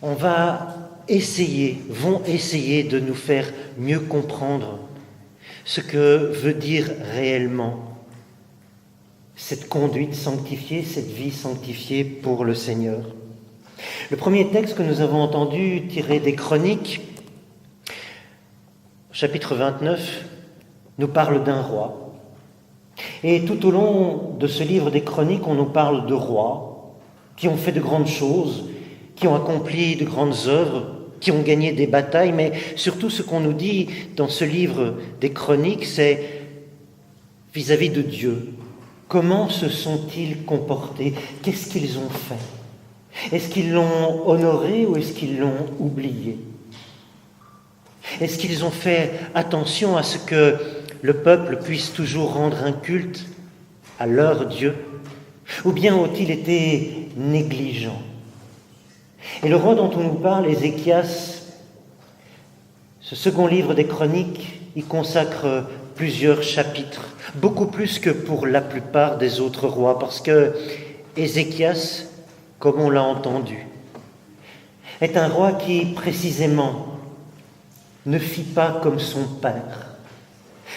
vont essayer de nous faire mieux comprendre ce que veut dire réellement cette conduite sanctifiée, cette vie sanctifiée pour le Seigneur. Le premier texte que nous avons entendu tiré des Chroniques, chapitre 29, nous parle d'un roi. Et tout au long de ce livre des Chroniques, on nous parle de rois qui ont fait de grandes choses, qui ont accompli de grandes œuvres, qui ont gagné des batailles, mais surtout ce qu'on nous dit dans ce livre des Chroniques, c'est vis-à-vis de Dieu. Comment se sont-ils comportés? Qu'est-ce qu'ils ont fait? Est-ce qu'ils l'ont honoré ou est-ce qu'ils l'ont oublié? Est-ce qu'ils ont fait attention à ce que le peuple puisse toujours rendre un culte à leur Dieu? Ou bien ont-ils été négligents? Et le roi dont on nous parle, Ézéchias, ce second livre des Chroniques, y consacre plusieurs chapitres, beaucoup plus que pour la plupart des autres rois, parce que Ézéchias, comme on l'a entendu, est un roi qui, précisément, ne fit pas comme son père.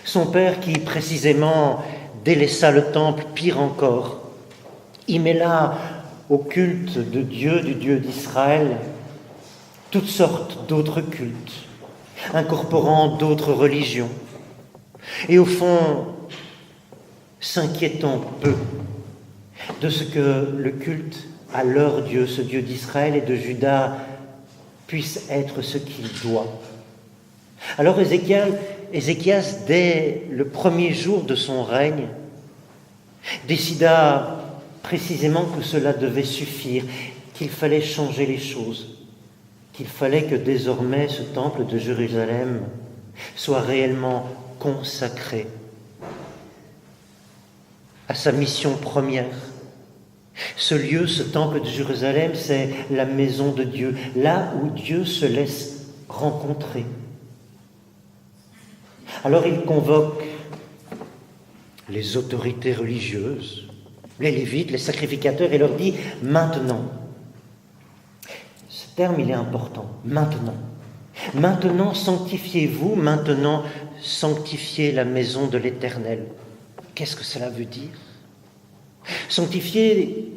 Son père qui, précisément, délaissa le temple, pire encore. Il mêla au culte de Dieu, du Dieu d'Israël, toutes sortes d'autres cultes, incorporant d'autres religions. Et au fond, s'inquiétant peu de ce que le culte à leur Dieu, ce Dieu d'Israël et de Juda, puisse être ce qu'il doit. Alors Ézéchias, dès le premier jour de son règne, décida précisément que cela devait suffire, qu'il fallait changer les choses, qu'il fallait que désormais ce temple de Jérusalem soit réellement consacré à sa mission première. Ce lieu, ce temple de Jérusalem, c'est la maison de Dieu, là où Dieu se laisse rencontrer. Alors il convoque les autorités religieuses, les Lévites, les sacrificateurs, et leur dit « maintenant ». Ce terme, il est important, « maintenant ». Maintenant, sanctifiez-vous, maintenant, sanctifiez la maison de l'Éternel. Qu'est-ce que cela veut dire? Sanctifier,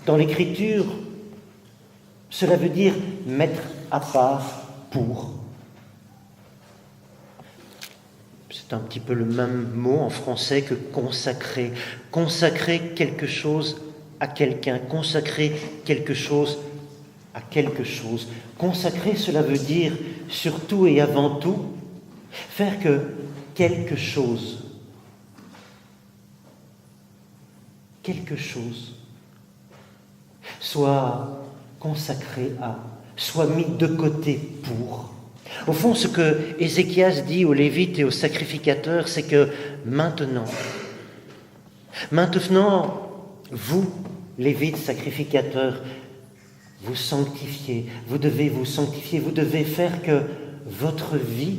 dans l'Écriture, cela veut dire mettre à part pour. C'est un petit peu le même mot en français que consacrer. Consacrer quelque chose à quelqu'un, consacrer quelque chose à quelque chose. Consacrer, cela veut dire surtout et avant tout faire que quelque chose soit consacré à, soit mis de côté pour. Au fond, ce que Ézéchias dit aux Lévites et aux sacrificateurs, c'est que maintenant, vous, Lévites, sacrificateurs, vous sanctifiez, vous devez vous sanctifier, vous devez faire que votre vie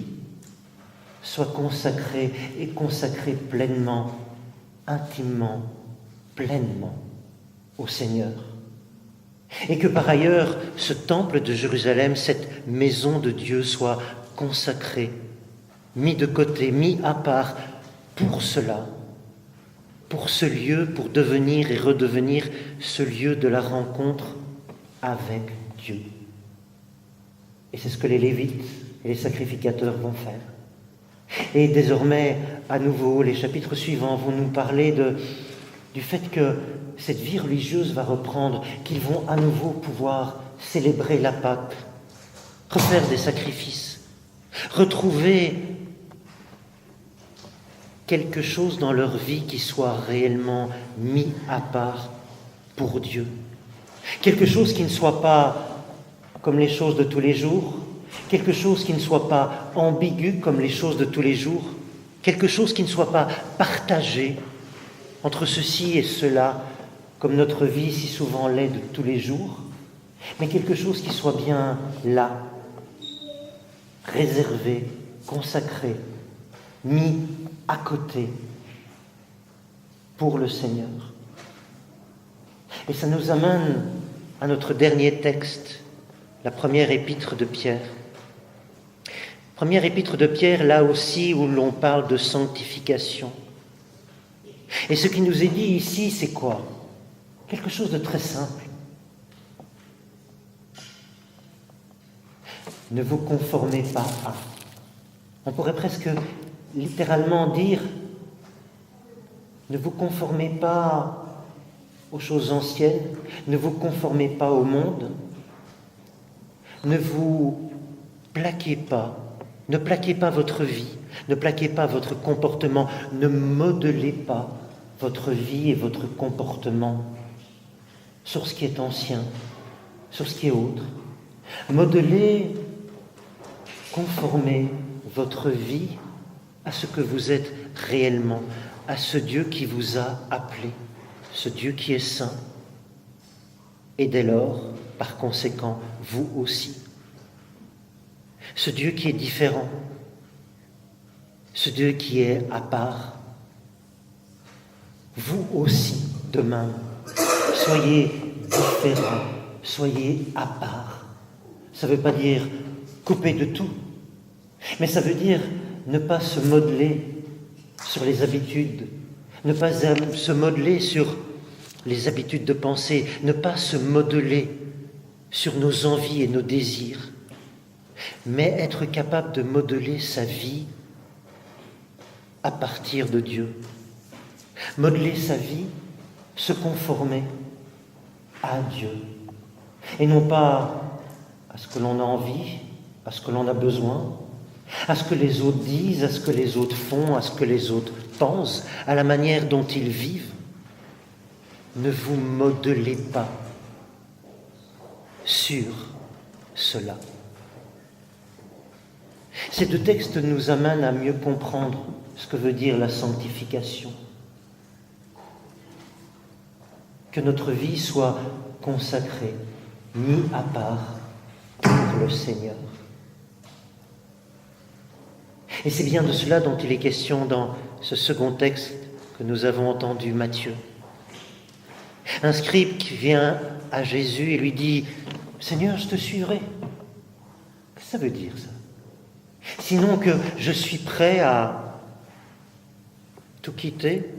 soit consacrée et consacrée pleinement, intimement, pleinement au Seigneur. Et que par ailleurs, ce temple de Jérusalem, cette maison de Dieu soit consacrée, mis de côté, mis à part pour cela, pour ce lieu, pour devenir et redevenir ce lieu de la rencontre avec Dieu. Et c'est ce que les Lévites et les sacrificateurs vont faire. Et désormais, à nouveau, les chapitres suivants vont nous parler du fait que cette vie religieuse va reprendre, qu'ils vont à nouveau pouvoir célébrer la Pâque, refaire des sacrifices, retrouver quelque chose dans leur vie qui soit réellement mis à part pour Dieu. Quelque chose qui ne soit pas comme les choses de tous les jours, quelque chose qui ne soit pas ambigu comme les choses de tous les jours, quelque chose qui ne soit pas partagé entre ceci et cela, comme notre vie si souvent l'est de tous les jours, mais quelque chose qui soit bien là, réservé, consacré, mis à côté pour le Seigneur. Et ça nous amène à notre dernier texte, la première épître de Pierre. Première épître de Pierre, là aussi où l'on parle de sanctification. Et ce qui nous est dit ici, c'est quoi? Quelque chose de très simple. Ne vous conformez pas à. On pourrait presque littéralement dire, ne vous conformez pas aux choses anciennes, ne vous conformez pas au monde, ne vous plaquez pas, ne plaquez pas votre vie, ne plaquez pas votre comportement, ne modelez pas votre vie et votre comportement sur ce qui est ancien, sur ce qui est autre. Modelez, conformez votre vie à ce que vous êtes réellement, à ce Dieu qui vous a appelé, ce Dieu qui est saint. Et dès lors, par conséquent, vous aussi. Ce Dieu qui est différent, ce Dieu qui est à part. Vous aussi, demain, soyez différents, soyez à part. Ça ne veut pas dire couper de tout, mais ça veut dire ne pas se modeler sur les habitudes, ne pas se modeler sur les habitudes de pensée, ne pas se modeler sur nos envies et nos désirs, mais être capable de modeler sa vie à partir de Dieu. Modeler sa vie, se conformer à Dieu, et non pas à ce que l'on a envie, à ce que l'on a besoin, à ce que les autres disent, à ce que les autres font, à ce que les autres pensent, à la manière dont ils vivent. Ne vous modelez pas sur cela. Ces deux textes nous amènent à mieux comprendre ce que veut dire la sanctification. Que notre vie soit consacrée, mis à part pour le Seigneur. Et c'est bien de cela dont il est question dans ce second texte que nous avons entendu, Matthieu. Un scribe qui vient à Jésus et lui dit « Seigneur, je te suivrai ». Qu'est-ce que ça veut dire, ça? Sinon que je suis prêt à tout quitter,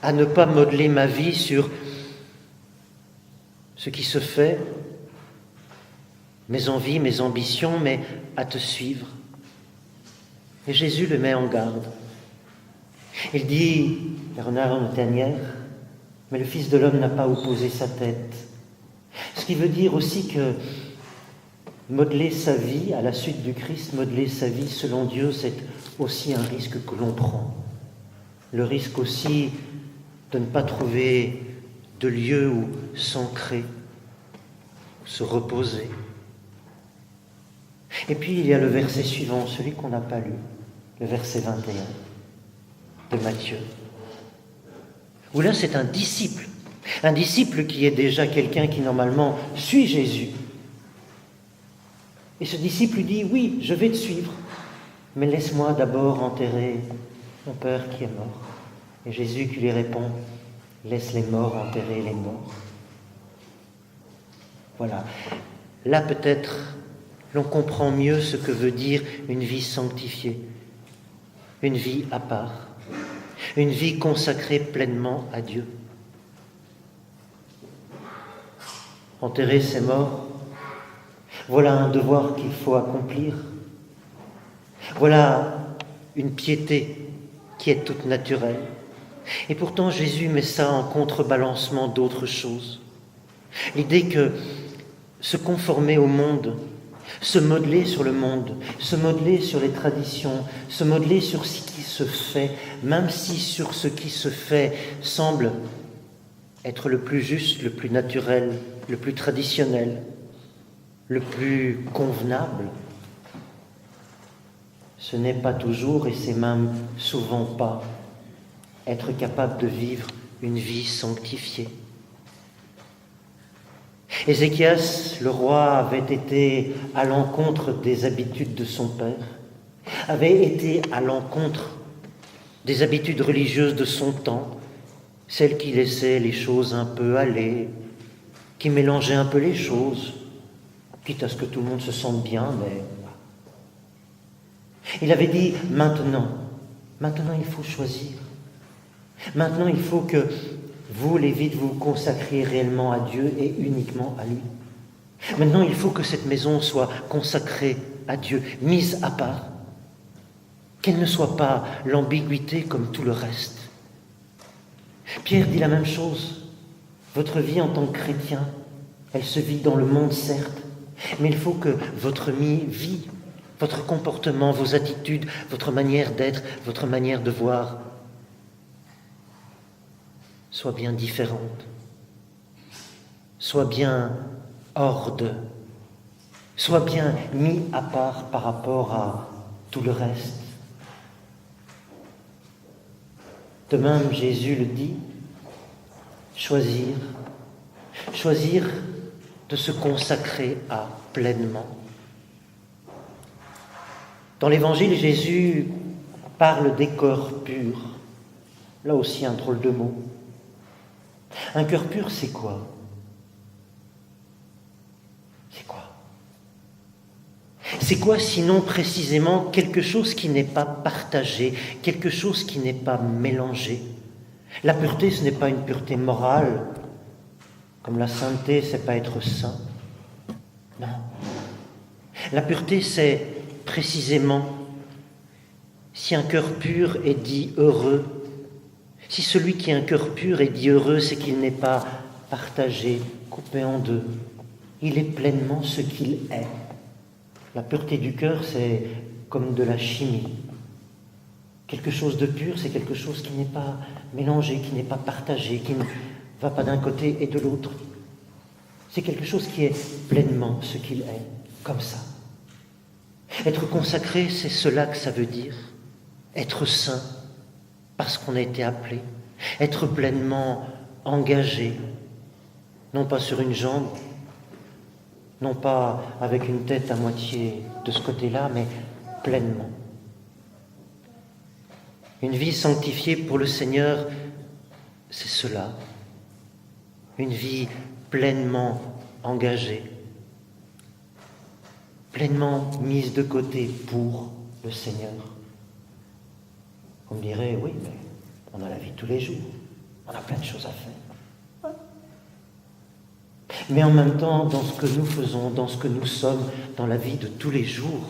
à ne pas modeler ma vie sur ce qui se fait, mes envies, mes ambitions, mais à te suivre. Et Jésus le met en garde. Il dit, Bernard Montagnière, mais le Fils de l'homme n'a pas opposé sa tête. Ce qui veut dire aussi que modeler sa vie à la suite du Christ, modeler sa vie selon Dieu, c'est aussi un risque que l'on prend. Le risque aussi de ne pas trouver de lieu où s'ancrer, où se reposer. Et puis il y a le verset suivant, celui qu'on n'a pas lu, le verset 21 de Matthieu, où là c'est un disciple qui est déjà quelqu'un qui normalement suit Jésus. Et ce disciple lui dit, oui, je vais te suivre, mais laisse-moi d'abord enterrer mon Père qui est mort. Et Jésus qui lui répond, laisse les morts enterrer les morts. Voilà. Là peut-être l'on comprend mieux ce que veut dire une vie sanctifiée, une vie à part, une vie consacrée pleinement à Dieu. Enterrer ses morts, voilà un devoir qu'il faut accomplir. Voilà une piété qui est toute naturelle. Et pourtant, Jésus met ça en contrebalancement d'autres choses. L'idée que se conformer au monde, se modeler sur le monde, se modeler sur les traditions, se modeler sur ce qui se fait, même si sur ce qui se fait semble être le plus juste, le plus naturel, le plus traditionnel, le plus convenable, ce n'est pas toujours, et c'est même souvent pas, être capable de vivre une vie sanctifiée. Ézéchias, le roi, avait été à l'encontre des habitudes de son père, avait été à l'encontre des habitudes religieuses de son temps, celles qui laissaient les choses un peu aller, qui mélangeaient un peu les choses, quitte à ce que tout le monde se sente bien, mais... Il avait dit, maintenant il faut choisir. Maintenant, il faut que vous, Lévites, vous consacriez réellement à Dieu et uniquement à lui. Maintenant, il faut que cette maison soit consacrée à Dieu, mise à part, qu'elle ne soit pas l'ambiguïté comme tout le reste. Pierre dit la même chose. Votre vie en tant que chrétien, elle se vit dans le monde, certes, mais il faut que votre vie, votre comportement, vos attitudes, votre manière d'être, votre manière de voir, soit bien différente, soit bien hors de, soit bien mis à part par rapport à tout le reste. De même, Jésus le dit, choisir de se consacrer à pleinement. Dans l'Évangile, Jésus parle des cœurs purs. Là aussi, un drôle de mot. Un cœur pur, c'est quoi? C'est quoi sinon précisément quelque chose qui n'est pas partagé, quelque chose qui n'est pas mélangé? La pureté, ce n'est pas une pureté morale, comme la sainteté, c'est pas être saint. Non. La pureté, c'est précisément si un cœur pur est dit heureux. Si celui qui a un cœur pur est dit heureux, c'est qu'il n'est pas partagé, coupé en deux. Il est pleinement ce qu'il est. La pureté du cœur, c'est comme de la chimie. Quelque chose de pur, c'est quelque chose qui n'est pas mélangé, qui n'est pas partagé, qui ne va pas d'un côté et de l'autre. C'est quelque chose qui est pleinement ce qu'il est, comme ça. Être consacré, c'est cela que ça veut dire. Être saint, parce qu'on a été appelé. Être pleinement engagé, non pas sur une jambe, non pas avec une tête à moitié de ce côté-là, mais pleinement. Une vie sanctifiée pour le Seigneur, c'est cela. Une vie pleinement engagée, pleinement mise de côté pour le Seigneur. On me dirait, oui, mais on a la vie de tous les jours, on a plein de choses à faire. Mais en même temps, dans ce que nous faisons, dans ce que nous sommes, dans la vie de tous les jours,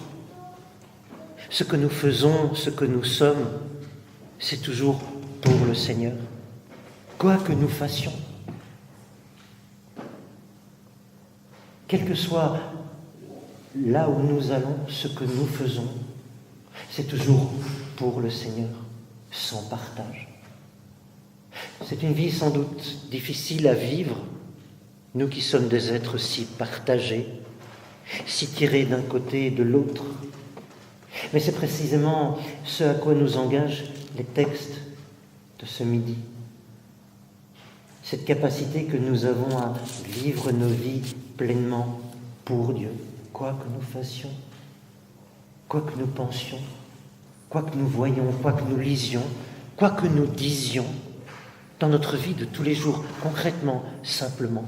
ce que nous faisons, ce que nous sommes, c'est toujours pour le Seigneur, quoi que nous fassions. Quel que soit là où nous allons, ce que nous faisons, c'est toujours pour le Seigneur, sans partage. C'est une vie sans doute difficile à vivre, nous qui sommes des êtres si partagés, si tirés d'un côté et de l'autre. Mais c'est précisément ce à quoi nous engagent les textes de ce midi. Cette capacité que nous avons à vivre nos vies pleinement pour Dieu, quoi que nous fassions, quoi que nous pensions, quoi que nous voyions, quoi que nous lisions, quoi que nous disions, dans notre vie de tous les jours, concrètement, simplement.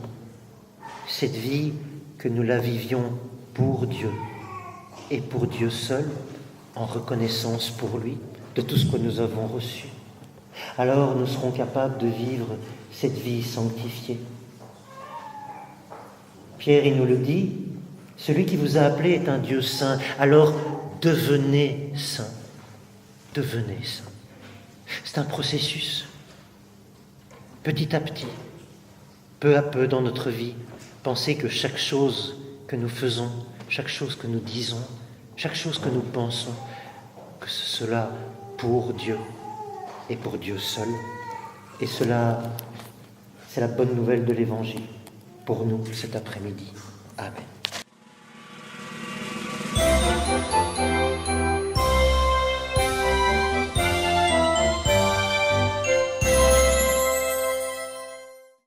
Cette vie, que nous la vivions pour Dieu et pour Dieu seul, en reconnaissance pour lui de tout ce que nous avons reçu. Alors nous serons capables de vivre cette vie sanctifiée. Pierre, il nous le dit, celui qui vous a appelé est un Dieu saint, alors devenez saint. Devenez saint. C'est un processus. Petit à petit, peu à peu dans notre vie, pensez que chaque chose que nous faisons, chaque chose que nous disons, chaque chose que nous pensons, que cela pour Dieu et pour Dieu seul. Et cela, c'est la bonne nouvelle de l'Évangile pour nous cet après-midi. Amen.